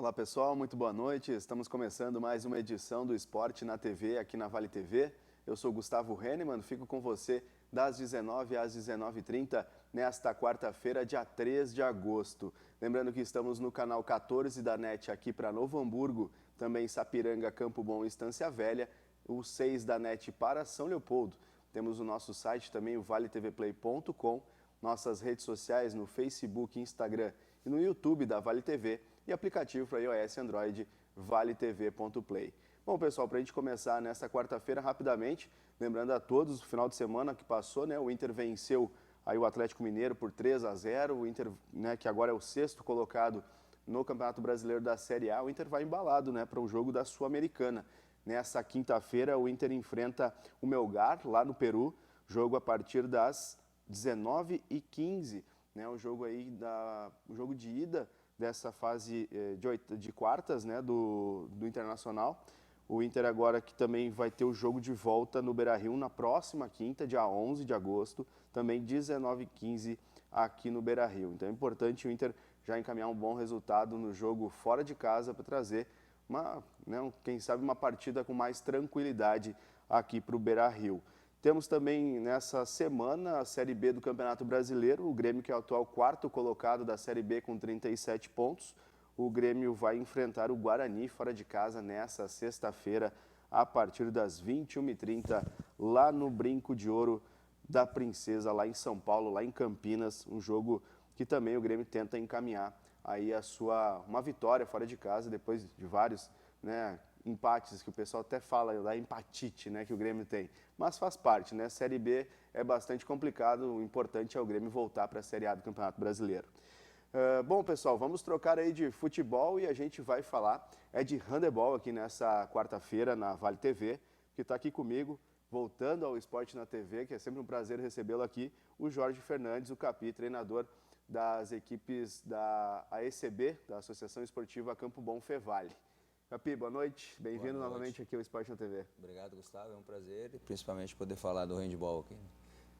Olá pessoal, muito boa noite. Estamos começando mais uma edição do Esporte na TV aqui na Vale TV. Eu sou Gustavo Hennemann, fico com você das 19 às 19h30 nesta quarta-feira, dia 3 de agosto. Lembrando que estamos no canal 14 da NET aqui para Novo Hamburgo, também Sapiranga, Campo Bom e Estância Velha, o 6 da NET para São Leopoldo. Temos o nosso site também, o valetvplay.com, nossas redes sociais no Facebook, Instagram e no YouTube da Vale TV e aplicativo para iOS e Android, valeTV.play. Bom, pessoal, para a gente começar nesta quarta-feira rapidamente, lembrando a todos, o final de semana que passou, né, o Inter venceu aí o Atlético Mineiro por 3-0, o Inter, né, que agora é o sexto colocado no Campeonato Brasileiro da Série A, o Inter vai embalado, né, para o jogo da Sul-Americana. Nessa quinta-feira, o Inter enfrenta o Melgar, lá no Peru, jogo a partir das 19h15, né, o jogo o jogo de ida dessa fase de quartas, né, do Internacional. O Inter agora que também vai ter o jogo de volta no Beira-Rio na próxima quinta, dia 11 de agosto, também 19h15 aqui no Beira-Rio. Então é importante o Inter já encaminhar um bom resultado no jogo fora de casa para trazer quem sabe uma partida com mais tranquilidade aqui para o Beira-Rio. Temos também nessa semana a Série B do Campeonato Brasileiro, o Grêmio que é o atual quarto colocado da Série B com 37 pontos. O Grêmio vai enfrentar o Guarani fora de casa nessa sexta-feira a partir das 21h30 lá no Brinco de Ouro da Princesa, lá em São Paulo, lá em Campinas, um jogo que também o Grêmio tenta encaminhar aí uma vitória fora de casa depois de vários, né, empates, que o pessoal até fala da empatite, né, que o Grêmio tem. Mas faz parte, né? Série B é bastante complicado, o importante é o Grêmio voltar para a Série A do Campeonato Brasileiro. Bom, pessoal, vamos trocar aí de futebol e a gente vai falar de handebol aqui nessa quarta-feira na Vale TV, que está aqui comigo, voltando ao Esporte na TV, que é sempre um prazer recebê-lo aqui, o Jorge Fernandes, o Capi, treinador das equipes da AECB, da Associação Esportiva Campo Bom Fevale. Capi, boa noite. Bem-vindo novamente aqui ao Esporte na TV. Obrigado, Gustavo. É um prazer e principalmente poder falar do handebol aqui.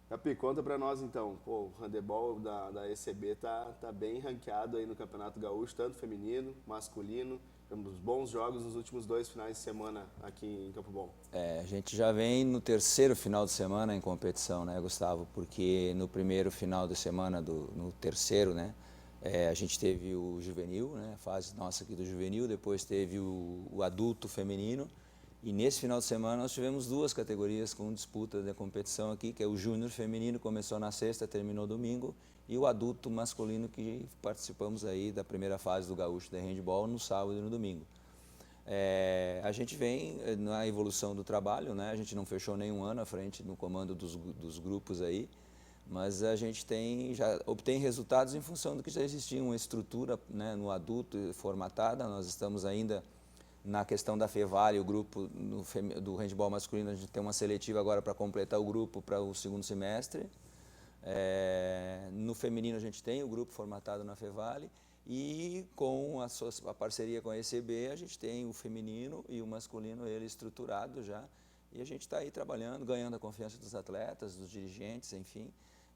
Capi, conta pra nós então. Pô, o handebol da ECB tá bem ranqueado aí no Campeonato Gaúcho, tanto feminino, masculino. Temos bons jogos nos últimos 2 finais de semana aqui em Campo Bom. A gente já vem no terceiro final de semana em competição, né, Gustavo? Porque no primeiro final de semana, no terceiro, né, a gente teve o juvenil, né, a fase nossa aqui do juvenil, depois teve o adulto feminino, e nesse final de semana nós tivemos 2 categorias com disputa da competição aqui, que é o júnior feminino, começou na sexta, terminou domingo, e o adulto masculino, que participamos aí da primeira fase do Gaúcho de Handball no sábado e no domingo. A gente vem na evolução do trabalho, né? A gente não fechou nenhum ano à frente no comando dos grupos aí, mas a gente já obtém resultados em função do que já existia uma estrutura, né, no adulto formatada. Nós estamos ainda na questão da Fevale, o grupo do handball masculino, a gente tem uma seletiva agora para completar o grupo para o segundo semestre. No feminino a gente tem o grupo formatado na Fevale e com a parceria com a ECB a gente tem o feminino e o masculino ele estruturado já, e a gente está aí trabalhando, ganhando a confiança dos atletas, dos dirigentes, enfim,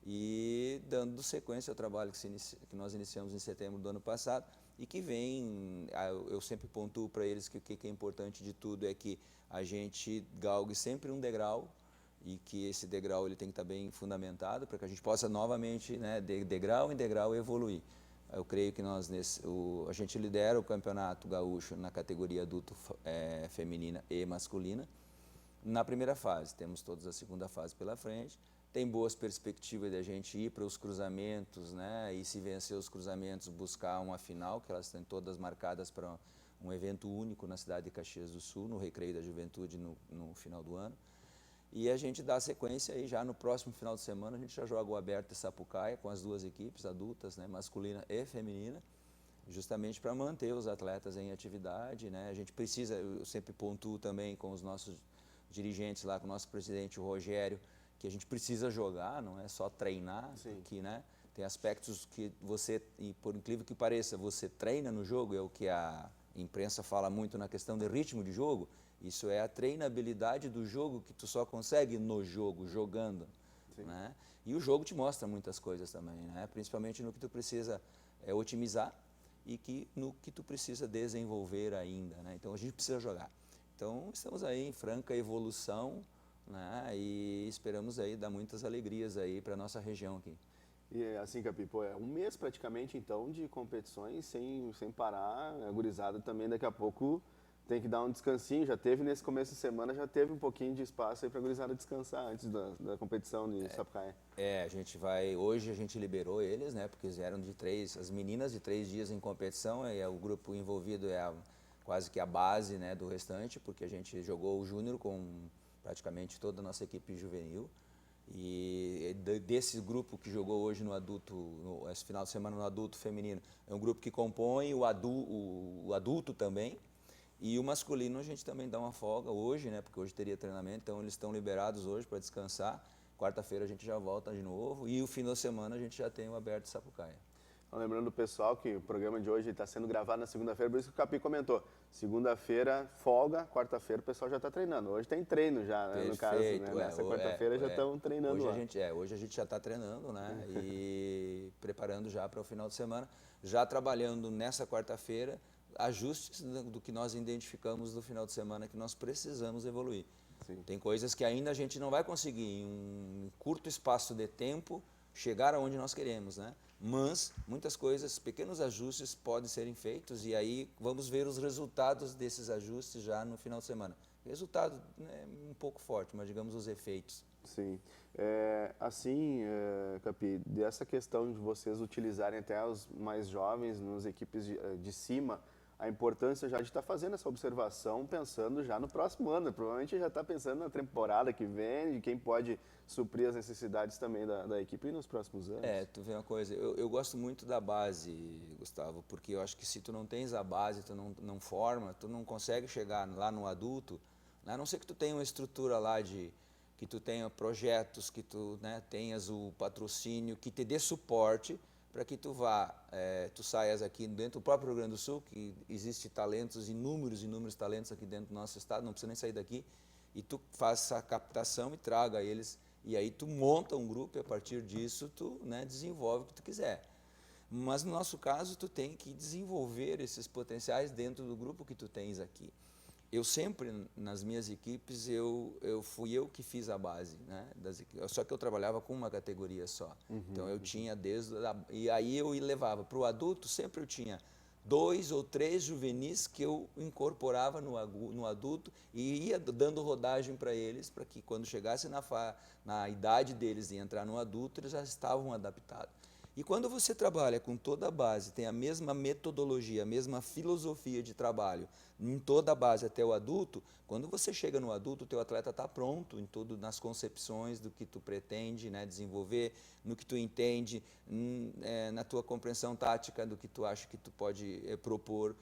e dando sequência ao trabalho que nós iniciamos em setembro do ano passado e que vem, eu sempre pontuo para eles que o que é importante de tudo é que a gente galgue sempre um degrau e que esse degrau ele tem que estar bem fundamentado para que a gente possa novamente, né, degrau em degrau evoluir. Eu creio que a gente lidera o Campeonato Gaúcho na categoria adulto feminina e masculina. Na primeira fase, temos toda a segunda fase pela frente. Tem boas perspectivas de a gente ir para os cruzamentos, né? E se vencer os cruzamentos, buscar uma final, que elas estão todas marcadas para um evento único na cidade de Caxias do Sul, no Recreio da Juventude, no final do ano. E a gente dá sequência aí já no próximo final de semana, a gente já joga o Aberto de Sapucaia com as 2 equipes adultas, né, masculina e feminina, justamente para manter os atletas em atividade, né? A gente precisa, eu sempre pontuo também com os nossos dirigentes lá, com o nosso presidente, o Rogério, que a gente precisa jogar, não é só treinar, que, né, tem aspectos que você, e por incrível que pareça, você treina no jogo, é o que a imprensa fala muito na questão de ritmo de jogo. Isso é a treinabilidade do jogo que tu só consegue no jogo, jogando, né? E o jogo te mostra muitas coisas também, né? Principalmente no que tu precisa otimizar e no que tu precisa desenvolver ainda, né? Então a gente precisa jogar. Então estamos aí em franca evolução, né? E esperamos aí dar muitas alegrias aí para nossa região aqui. E assim, Capi, pô, é um mês praticamente então de competições sem parar, a gurizada também daqui a pouco tem que dar um descansinho, já teve nesse começo de semana, já teve um pouquinho de espaço aí para a gurizada descansar antes da competição de Sapucaia. A gente vai, hoje a gente liberou eles, né, porque eles eram as meninas de 3 dias em competição, e o grupo envolvido quase que a base, né, do restante, porque a gente jogou o júnior com praticamente toda a nossa equipe juvenil, e desse grupo que jogou hoje no adulto, esse final de semana no adulto feminino, é um grupo que compõe o adulto também, e o masculino a gente também dá uma folga hoje, né, porque hoje teria treinamento, então eles estão liberados hoje para descansar. Quarta-feira a gente já volta de novo e o fim da semana a gente já tem o Aberto Sapucaia. Então, lembrando o pessoal que o programa de hoje está sendo gravado na segunda-feira, por isso que o Capi comentou. Segunda-feira, folga, quarta-feira o pessoal já está treinando. Hoje tem treino já, né, no caso, né? Nessa quarta-feira já estão treinando hoje lá. Hoje a gente já está treinando, né? E preparando já para o final de semana, já trabalhando nessa quarta-feira, ajustes do que nós identificamos no final de semana que nós precisamos evoluir. Sim. Tem coisas que ainda a gente não vai conseguir em um curto espaço de tempo chegar aonde nós queremos, né? Mas muitas coisas, pequenos ajustes podem serem feitos e aí vamos ver os resultados desses ajustes já no final de semana. Resultado, né, um pouco forte, mas digamos os efeitos. Sim. Capi, dessa questão de vocês utilizarem até os mais jovens nas equipes de cima, a importância já de estar fazendo essa observação, pensando já no próximo ano. Provavelmente já está pensando na temporada que vem, de quem pode suprir as necessidades também da equipe nos próximos anos. Tu vê uma coisa, eu gosto muito da base, Gustavo, porque eu acho que se tu não tens a base, tu não forma, tu não consegue chegar lá no adulto, né? A não ser que tu tenha uma estrutura lá que tu tenha projetos, que tu, né, tenhas o patrocínio, que te dê suporte, para que tu tu saias aqui dentro do próprio Rio Grande do Sul, que existe talentos, inúmeros talentos aqui dentro do nosso estado, não precisa nem sair daqui, e tu faça a captação e traga eles, e aí tu monta um grupo e a partir disso tu, né, desenvolve o que tu quiser. Mas no nosso caso tu tem que desenvolver esses potenciais dentro do grupo que tu tens aqui. Eu sempre, nas minhas equipes, fui eu que fiz a base, né, das equipes, só que eu trabalhava com uma categoria só. Então eu tinha e aí eu levava para o adulto, sempre eu tinha 2 ou 3 juvenis que eu incorporava no adulto e ia dando rodagem para eles, para que quando chegasse na idade deles de entrar no adulto, eles já estavam adaptados. E quando você trabalha com toda a base, tem a mesma metodologia, a mesma filosofia de trabalho em toda a base até o adulto, quando você chega no adulto, o teu atleta está pronto em nas concepções do que tu pretende, né, desenvolver, no que tu entende, na tua compreensão tática do que tu acha que tu pode propor,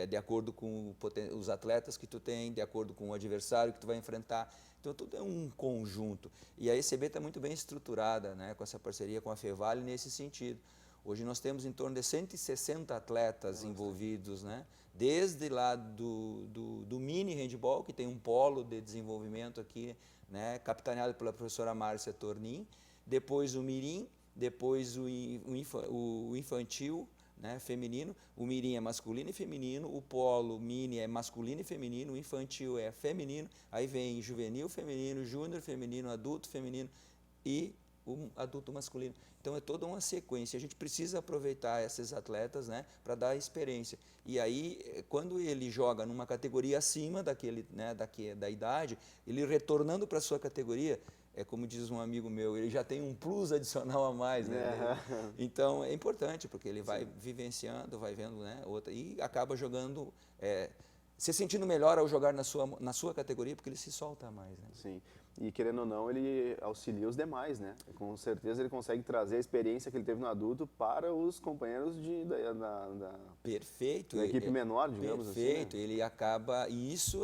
de acordo com os atletas que tu tem, de acordo com o adversário que tu vai enfrentar. Então, tudo é um conjunto. E a ECB está muito bem estruturada, né, com essa parceria com a Fevale nesse sentido. Hoje nós temos em torno de 160 atletas envolvidos, né, desde lá do mini handball, que tem um polo de desenvolvimento aqui, né, capitaneado pela professora Márcia Tornin, depois o mirim, depois o infantil, né, feminino, o mirim é masculino e feminino, o polo mini é masculino e feminino, o infantil é feminino, aí vem juvenil feminino, júnior feminino, adulto feminino e o adulto masculino. Então é toda uma sequência, a gente precisa aproveitar esses atletas, né, para dar experiência. E aí, quando ele joga numa categoria acima daquele, né, da idade, ele retornando para a sua categoria, é como diz um amigo meu, ele já tem um plus adicional a mais, né? Então é importante, porque ele vai vivenciando, vai vendo, né, outra, e acaba jogando, se sentindo melhor ao jogar na sua categoria, porque ele se solta mais, né? Sim, e querendo ou não, ele auxilia os demais, né? Com certeza ele consegue trazer a experiência que ele teve no adulto para os companheiros Perfeito, da equipe menor, digamos assim. Perfeito, ele acaba, e isso,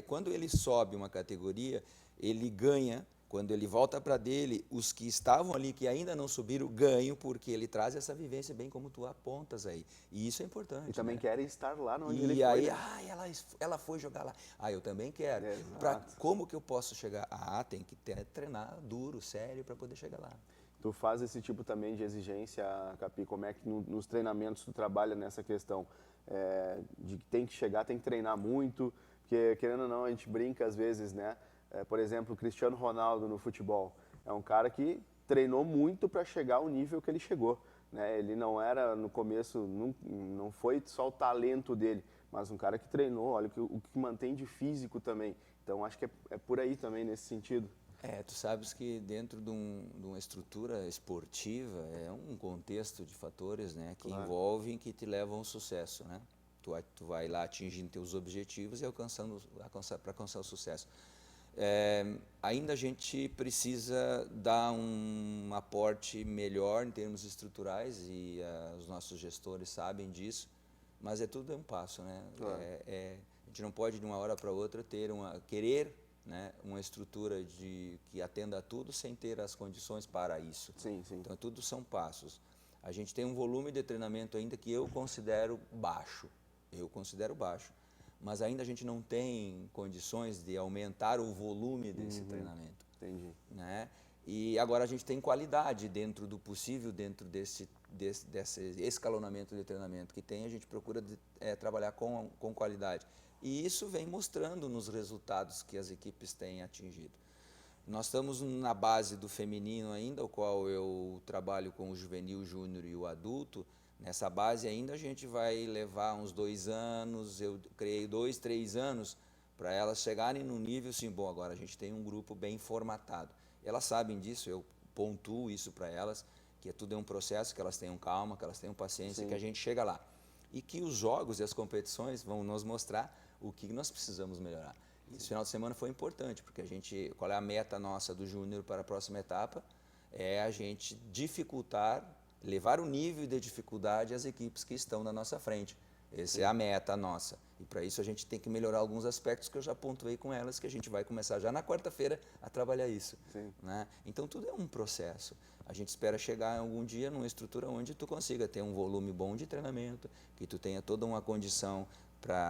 quando ele sobe uma categoria, ele ganha. Quando ele volta para dele, os que estavam ali, que ainda não subiram, ganham, porque ele traz essa vivência, bem como tu apontas aí. E isso é importante. E também, né, querem estar lá onde ele foi. E aí, né, ela foi jogar lá. Eu também quero. Como que eu posso chegar? Tem que treinar duro, sério, para poder chegar lá. Tu faz esse tipo também de exigência, Capi? Como é que nos treinamentos tu trabalha nessa questão de que tem que chegar, tem que treinar muito? Porque, querendo ou não, a gente brinca às vezes, né? Por exemplo, o Cristiano Ronaldo no futebol é um cara que treinou muito para chegar ao nível que ele chegou, né? Ele não era, no começo, não foi só o talento dele, mas um cara que treinou, olha o que mantém de físico também. Então, acho que é por aí também, nesse sentido. Tu sabes que dentro de uma estrutura esportiva é um contexto de fatores, né, que envolvem, que te levam ao sucesso, né? Tu vai lá atingindo teus objetivos e para alcançar o sucesso. Ainda a gente precisa dar um aporte melhor em termos estruturais e os nossos gestores sabem disso, mas tudo é um passo, né? A gente não pode de uma hora para outra querer, né, uma estrutura que atenda a tudo sem ter as condições para isso. Sim, sim. Então, tudo são passos. A gente tem um volume de treinamento ainda que eu considero baixo. Mas ainda a gente não tem condições de aumentar o volume desse treinamento. Entendi. Né? E agora a gente tem qualidade dentro do possível, dentro desse escalonamento de treinamento que tem, a gente procura trabalhar com qualidade. E isso vem mostrando nos resultados que as equipes têm atingido. Nós estamos na base do feminino ainda, o qual eu trabalho com o juvenil, o júnior e o adulto. Nessa base ainda a gente vai levar uns 2 anos, eu criei 2, 3 anos para elas chegarem no nível assim, bom, agora a gente tem um grupo bem formatado. Elas sabem disso, eu pontuo isso para elas, que tudo é um processo, que elas tenham calma, que elas tenham paciência, que a gente chega lá. E que os jogos e as competições vão nos mostrar o que nós precisamos melhorar. Esse final de semana foi importante, porque qual é a meta nossa do júnior para a próxima etapa? É a gente levar o nível de dificuldade às equipes que estão na nossa frente. Essa é a meta nossa. E para isso a gente tem que melhorar alguns aspectos que eu já pontuei com elas, que a gente vai começar já na quarta-feira a trabalhar isso. Né? Então tudo é um processo. A gente espera chegar algum dia numa estrutura onde tu consiga ter um volume bom de treinamento, que tu tenha toda uma condição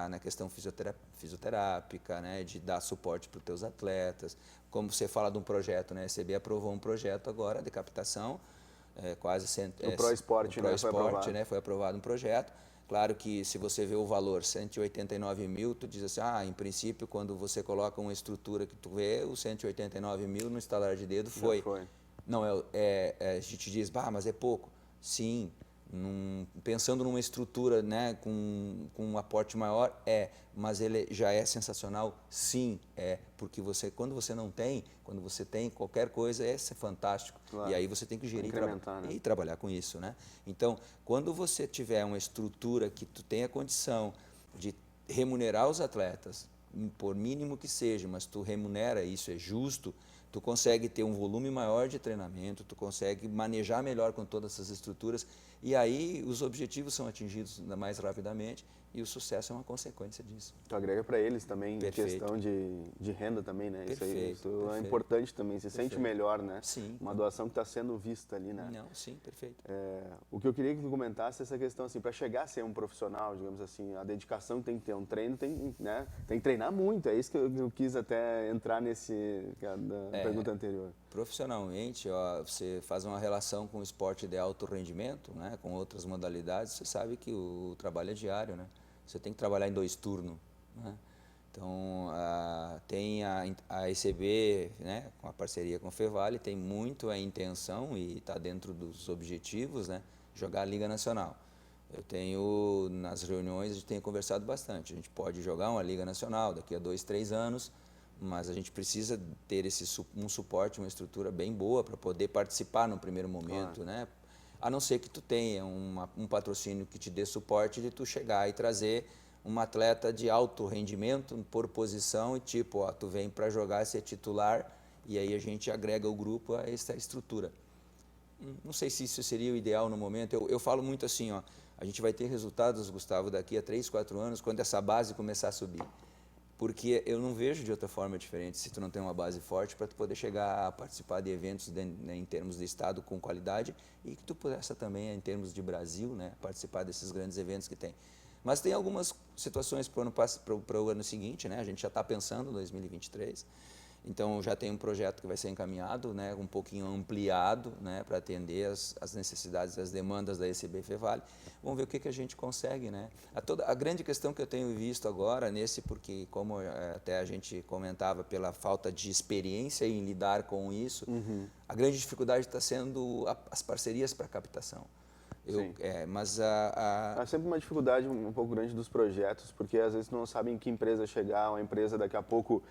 na questão fisioterápica, né, de dar suporte para os teus atletas. Como você fala de um projeto, né, a ECB aprovou um projeto agora de captação, o Pro Esporte, foi aprovado um projeto. Claro que se você vê o valor, 189 mil, tu diz assim, em princípio, quando você coloca uma estrutura que tu vê, os 189 mil no estalar de dedo foi. Não, a gente diz, mas é pouco. Sim, pensando numa estrutura, né, com um aporte maior, mas ele já é sensacional? Sim, porque quando você tem qualquer coisa, é fantástico. E aí você tem que gerir e trabalhar com isso, né? Então, quando você tiver uma estrutura que tu tenha condição de remunerar os atletas, por mínimo que seja, mas tu remunera, isso é justo, tu consegue ter um volume maior de treinamento, tu consegue manejar melhor com todas essas estruturas e aí os objetivos são atingidos mais rapidamente e o sucesso é uma consequência disso. Tu agrega para eles também questão de renda também, né? Isso é importante também, se sente melhor, né? Sim. Uma doação que está sendo vista ali, né? Não, sim, perfeito. O que eu queria que tu comentasse é essa questão, assim, para chegar a ser um profissional, digamos assim, a dedicação tem que ter, um treino tem que treinar muito, é isso que eu quis até entrar na pergunta anterior. Profissionalmente, você faz uma relação com o esporte de alto rendimento, né, com outras modalidades, você sabe que o trabalho é diário, né? Você tem que trabalhar em 2 turnos, né? Então, tem a ECB, né, com a parceria com o Fevale, tem muito a intenção e está dentro dos objetivos, né, jogar a Liga Nacional. Nas reuniões, a gente tem conversado bastante. A gente pode jogar uma Liga Nacional daqui a 2, 3 anos, mas a gente precisa ter um suporte, uma estrutura bem boa para poder participar no primeiro momento, né? A não ser que tu tenha um patrocínio que te dê suporte de tu chegar e trazer um atleta de alto rendimento por posição e tu vem para jogar, ser titular e aí a gente agrega o grupo a essa estrutura. Não sei se isso seria o ideal no momento. Eu falo muito assim, a gente vai ter resultados, Gustavo, daqui a 3, 4 anos, quando essa base começar a subir. Porque eu não vejo de outra forma diferente se tu não tem uma base forte para tu poder chegar a participar de eventos em termos de estado com qualidade e que tu possa também, em termos de Brasil, né, participar desses grandes eventos que tem. Mas tem algumas situações para o ano seguinte, né, a gente já está pensando em 2023, Então, já tem um projeto que vai ser encaminhado, né, um pouquinho ampliado, né, para atender as necessidades, as demandas da ECB Fevale. Vamos ver o que a gente consegue, né? A grande questão que eu tenho visto agora porque como até a gente comentava, pela falta de experiência em lidar com isso, a grande dificuldade está sendo as parcerias para captação. Mas há sempre uma dificuldade um pouco grande dos projetos, porque às vezes não sabem em que empresa chegar, uma empresa daqui a pouco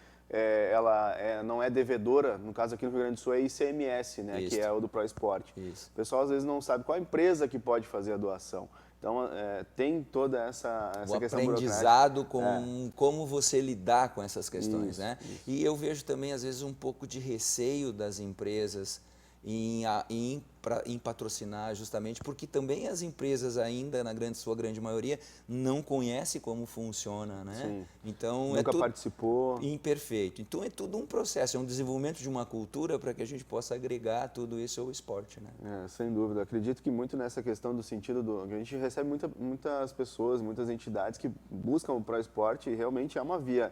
não é devedora, no caso aqui no Rio Grande do Sul é ICMS, né, que é o do ProEsport. O pessoal às vezes não sabe qual empresa que pode fazer a doação. Então, tem toda essa questão aprendizado com como você lidar com essas questões, né? E eu vejo também, às vezes, um pouco de receio das empresas em patrocinar, justamente porque também as empresas ainda, sua grande maioria, não conhecem como funciona, né? Sim. Então, nunca participou. Imperfeito. Então, é tudo um processo, é um desenvolvimento de uma cultura para que a gente possa agregar tudo isso ao esporte, né? Sem dúvida. Acredito que muito nessa questão do sentido a gente recebe muitas pessoas, muitas entidades que buscam o ProEsport e realmente é uma via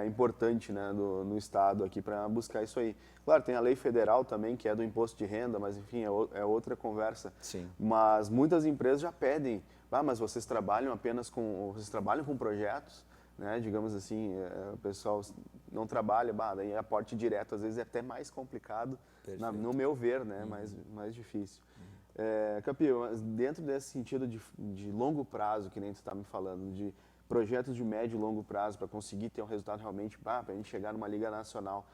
importante, né, no Estado aqui para buscar isso aí. Claro, tem a lei federal também, que é do imposto de renda, mas enfim, é outra conversa. Sim. Mas muitas empresas já pedem, mas vocês trabalham com projetos, né, digamos assim, o pessoal não trabalha, daí aporte direto às vezes é até mais complicado, no meu ver, né, mais difícil. Capio, dentro desse sentido de longo prazo, que nem tu está me falando, de projetos de médio e longo prazo para conseguir ter um resultado realmente, para a gente chegar numa liga nacional.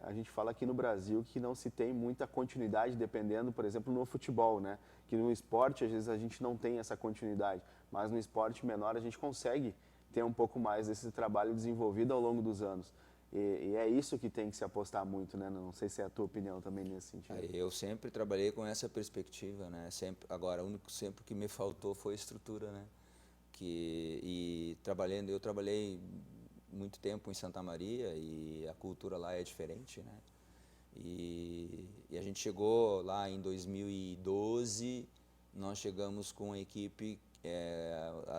A gente fala aqui no Brasil que não se tem muita continuidade dependendo, por exemplo, no futebol, né? Que no esporte, às vezes, a gente não tem essa continuidade, mas no esporte menor a gente consegue ter um pouco mais desse trabalho desenvolvido ao longo dos anos. E é isso que tem que se apostar muito, né? Não sei se é a tua opinião também nesse sentido. Eu sempre trabalhei com essa perspectiva, né? Agora, o único sempre que me faltou foi a estrutura, né? Eu trabalhei muito tempo em Santa Maria e a cultura lá é diferente, né? E a gente chegou lá em 2012, nós chegamos com uma equipe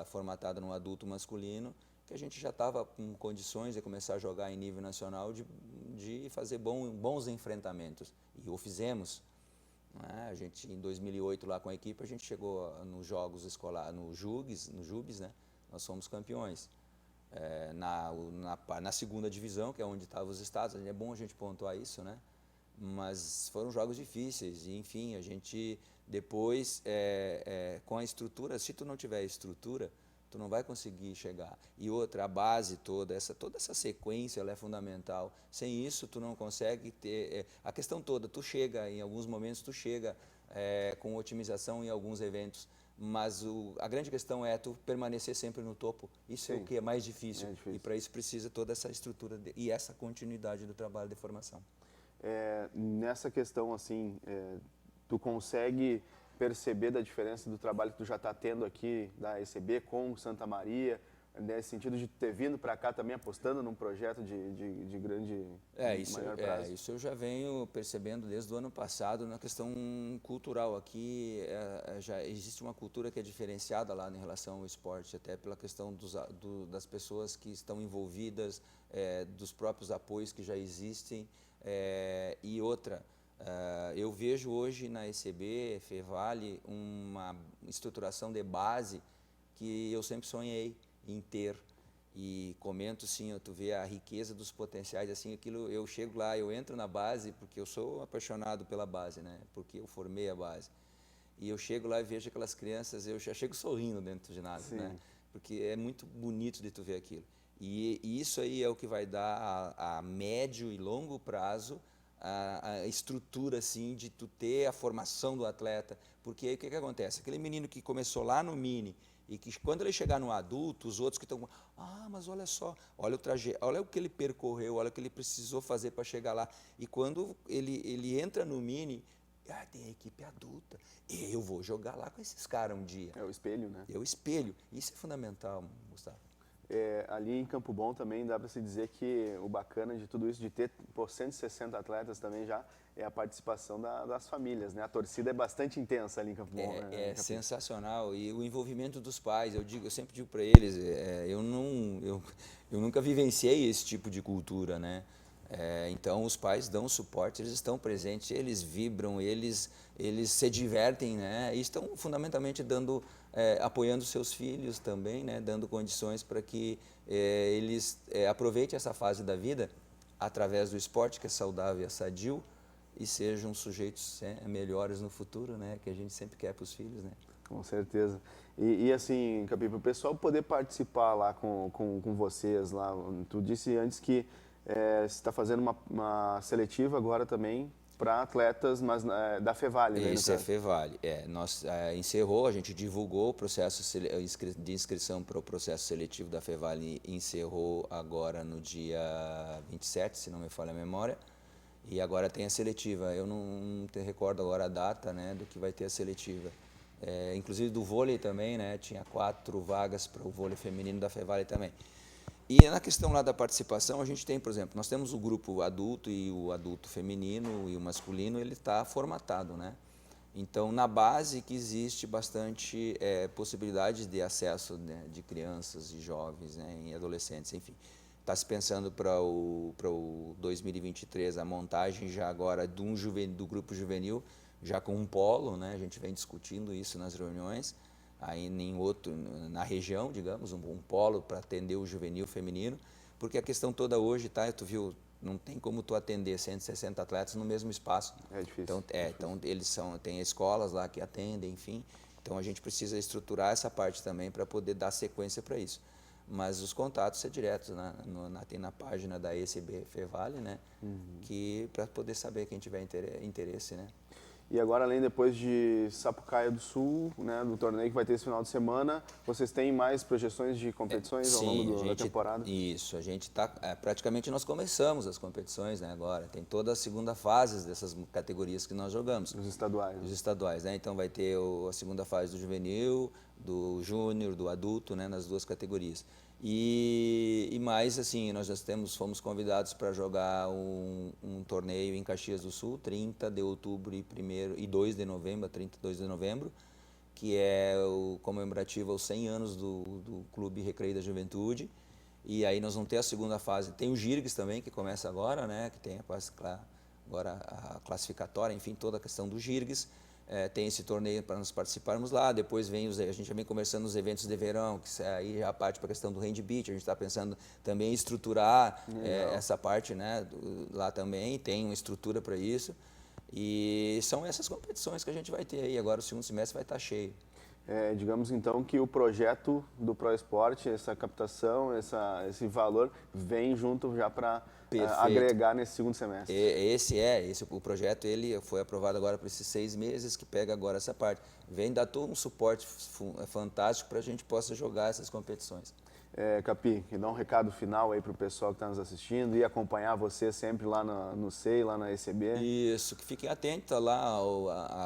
formatada no adulto masculino, que a gente já estava com condições de começar a jogar em nível nacional, de fazer bons enfrentamentos. E o fizemos. A gente, em 2008, lá com a equipe, a gente chegou nos jogos escolares, no JUBs, né? Nós fomos campeões. Na segunda divisão, que é onde estavam os estados, é bom a gente pontuar isso, né? Mas foram jogos difíceis, e enfim, a gente depois, com a estrutura, se tu não tiver estrutura, tu não vai conseguir chegar. E outra, a base toda essa sequência, ela é fundamental. Sem isso, tu não consegue ter... a questão toda, tu chega, em alguns momentos, com otimização em alguns eventos, mas a grande questão é tu permanecer sempre no topo. Isso Sim. É o que é mais difícil. E para isso precisa toda essa estrutura e essa continuidade do trabalho de formação. Nessa questão, assim, tu consegue perceber da diferença do trabalho que tu já está tendo aqui da ECB com Santa Maria, nesse sentido de ter vindo para cá também apostando num projeto de grande, maior prazo? Isso eu já venho percebendo desde o ano passado na questão cultural. Aqui já existe uma cultura que é diferenciada lá em relação ao esporte, até pela questão das pessoas que estão envolvidas, dos próprios apoios que já existem, e outra... eu vejo hoje na ECB, Fevale, uma estruturação de base que eu sempre sonhei em ter. E comento, sim, tu vê a riqueza dos potenciais, assim, aquilo, eu chego lá, eu entro na base, porque eu sou apaixonado pela base, né? Porque eu formei a base. E eu chego lá e vejo aquelas crianças, eu já chego sorrindo dentro do ginásio, né? Porque é muito bonito de tu ver aquilo. E isso aí é o que vai dar a médio e longo prazo a estrutura, assim, de tu ter a formação do atleta, porque aí o que acontece? Aquele menino que começou lá no mini e que quando ele chegar no adulto, os outros que estão, mas olha só, olha o trajeto, olha o que ele percorreu, olha o que ele precisou fazer para chegar lá, e quando ele entra no mini, tem a equipe adulta, e eu vou jogar lá com esses caras um dia. É o espelho, né? É o espelho, isso é fundamental, Gustavo. Ali em Campo Bom também dá para se dizer que o bacana de tudo isso, de ter por 160 atletas também já, é a participação das famílias, né? A torcida é bastante intensa ali em Campo Bom. É sensacional, e o envolvimento dos pais, eu sempre digo para eles, eu nunca vivenciei esse tipo de cultura, né? Então, os pais dão suporte, eles estão presentes, eles vibram, eles se divertem, né? E estão fundamentalmente apoiando seus filhos também, né? Dando condições para que eles aproveitem essa fase da vida através do esporte, que é saudável e sadio, e sejam sujeitos melhores no futuro, né? Que a gente sempre quer para os filhos, né? Com certeza. E assim, Capi, para o pessoal poder participar lá com vocês, lá, tu disse antes que você está fazendo uma seletiva agora também para atletas, mas da Fevale, né? Isso é Fevale. Nós encerrou, a gente divulgou o processo de inscrição para o processo seletivo da Fevale, encerrou agora no dia 27, se não me falha a memória, e agora tem a seletiva. Eu não te recordo agora a data, né, do que vai ter a seletiva. Inclusive do vôlei também, né, tinha 4 vagas para o vôlei feminino da Fevale também. E na questão lá da participação, a gente tem, por exemplo, nós temos o grupo adulto e o adulto feminino e o masculino, ele está formatado, né? Então, na base que existe bastante possibilidade de acesso, né, de crianças e jovens, né, e adolescentes, enfim. Está se pensando para o 2023 a montagem já agora do grupo juvenil, já com um polo, né? A gente vem discutindo isso nas reuniões, aí na região, digamos, um polo para atender o juvenil feminino, porque a questão toda hoje, tá, tu viu, não tem como tu atender 160 atletas no mesmo espaço. É difícil. Então tem escolas lá que atendem, enfim, então a gente precisa estruturar essa parte também para poder dar sequência para isso. Mas os contatos é direto, tem na página da ECB Fevale, né, que para poder saber quem tiver interesse, né. E agora, além depois de Sapucaia do Sul, né, do torneio que vai ter esse final de semana, vocês têm mais projeções de competições ao longo da temporada? Isso, a gente está, praticamente nós começamos as competições, né, agora. Tem toda a segunda fase dessas categorias que nós jogamos. Os estaduais. Os estaduais, né, então vai ter a segunda fase do juvenil, do júnior, do adulto, né, nas 2 categorias. E mais, assim, nós já fomos convidados para jogar um torneio em Caxias do Sul, 30 de outubro e 2 de novembro, 32 de novembro, que é o comemorativo aos 100 anos do Clube Recreio da Juventude. E aí nós vamos ter a segunda fase. Tem o GIRGS também, que começa agora, né, que tem agora a classificatória, enfim, toda a questão do GIRGS. Tem esse torneio para nós participarmos lá, depois a gente já vem conversando nos eventos de verão, que aí já parte para a questão do handbeat, a gente está pensando também em estruturar essa parte, né, lá também, tem uma estrutura para isso, e são essas competições que a gente vai ter aí, agora o segundo semestre vai estar cheio. Digamos então que o projeto do ProEsport, essa captação, esse valor, vem junto já para agregar nesse segundo semestre. O projeto ele foi aprovado agora por esses 6 meses, que pega agora essa parte. Vem dar todo um suporte fantástico para a gente possa jogar essas competições. Capi, e dá um recado final aí para o pessoal que está nos assistindo e acompanhar você sempre lá no SEI, lá na ECB. Isso, que fiquem atentos lá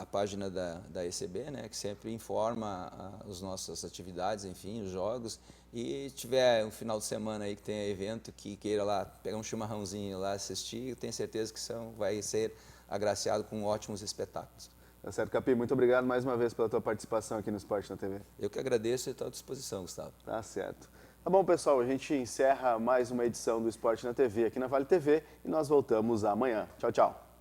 à página da ECB, né, que sempre informa as nossas atividades, enfim, os jogos. E tiver um final de semana aí que tenha evento, que queira lá pegar um chimarrãozinho lá assistir, eu tenho certeza que vai ser agraciado com ótimos espetáculos. Tá certo, Capi, muito obrigado mais uma vez pela tua participação aqui no Esporte na TV. Eu que agradeço e estou à disposição, Gustavo. Tá certo. Tá bom, pessoal, a gente encerra mais uma edição do Esporte na TV aqui na Vale TV e nós voltamos amanhã. Tchau, tchau.